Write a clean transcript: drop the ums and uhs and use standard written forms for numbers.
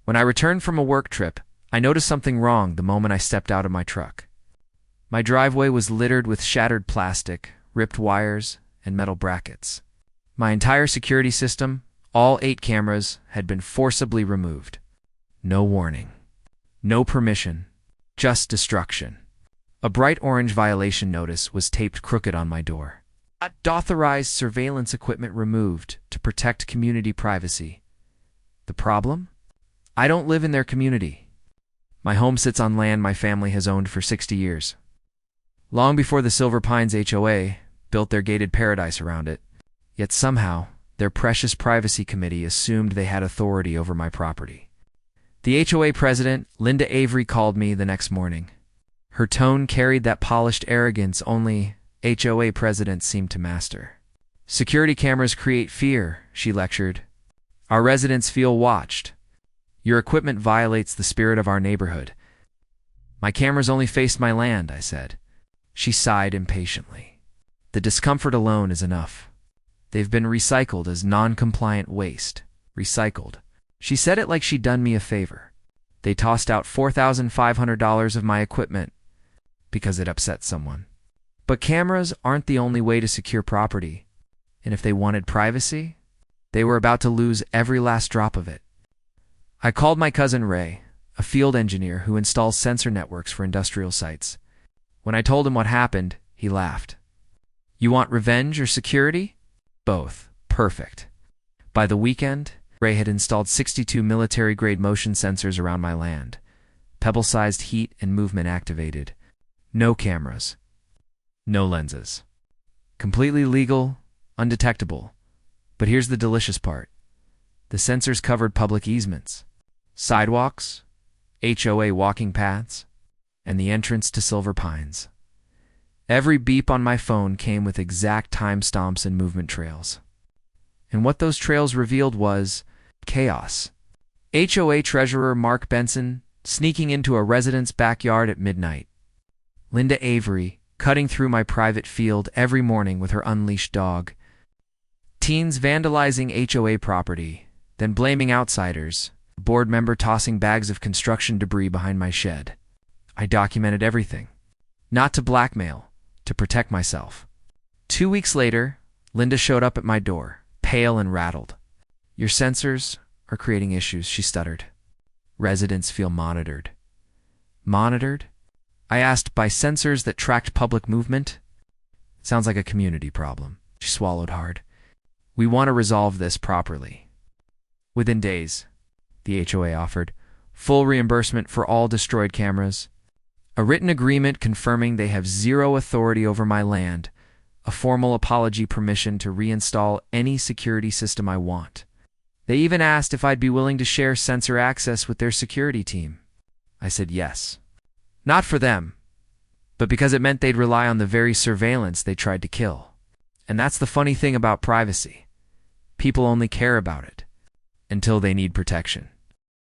When I returned from a work trip, I noticed something wrong the moment I stepped out of my truck. My driveway was littered with shattered plastic, ripped wires, and metal brackets. My entire security system, all 8 cameras, had been forcibly removed. No warning. No permission. Just destruction. A bright orange violation notice was taped crooked on my door. Authorized surveillance equipment removed to protect community privacy. The problem? I don't live in their community. My home sits on land my family has owned for 60 years. Long before the Silver Pines HOA built their gated paradise around it, yet somehow their precious privacy committee assumed they had authority over my property. The HOA president, Linda Avery, called me the next morning. Her tone carried that polished arrogance only HOA presidents seem to master. "Security cameras create fear," she lectured. "Our residents feel watched. Your equipment violates the spirit of our neighborhood." "My cameras only faced my land," I said. She sighed impatiently. "The discomfort alone is enough. They've been recycled as non-compliant waste." Recycled. She said it like she'd done me a favor. They tossed out $4,500 of my equipment because it upset someone. But cameras aren't the only way to secure property, and if they wanted privacy, they were about to lose every last drop of it. I called my cousin Ray, a field engineer who installs sensor networks for industrial sites. When I told him what happened, he laughed. "You want revenge or security?" "Both. Perfect." By the weekend, Ray had installed 62 military-grade motion sensors around my land, pebble-sized heat and movement activated. No cameras. No lenses. Completely legal, undetectable. But here's the delicious part. The sensors covered public easements, sidewalks, HOA walking paths, and the entrance to Silver Pines. Every beep on my phone came with exact timestamps and movement trails. And what those trails revealed was chaos. HOA treasurer Mark Benson sneaking into a resident's backyard at midnight. Linda Avery cutting through my private field every morning with her unleashed dog. Teens vandalizing HOA property, then blaming outsiders. A board member tossing bags of construction debris behind my shed. I documented everything. Not to blackmail, to protect myself. 2 weeks later, Linda showed up at my door, pale and rattled. "Your sensors are creating issues," she stuttered. "Residents feel monitored." "Monitored?" I asked. "By sensors that tracked public movement?" "Sounds like a community problem." She swallowed hard. "We want to resolve this properly." Within days, the HOA offered full reimbursement for all destroyed cameras, a written agreement confirming they have zero authority over my land, a formal apology permission to reinstall any security system I want. They even asked if I'd be willing to share sensor access with their security team. I said yes. Not for them, but because it meant they'd rely on the very surveillance they tried to kill. And that's the funny thing about privacy. People only care about it until they need protection.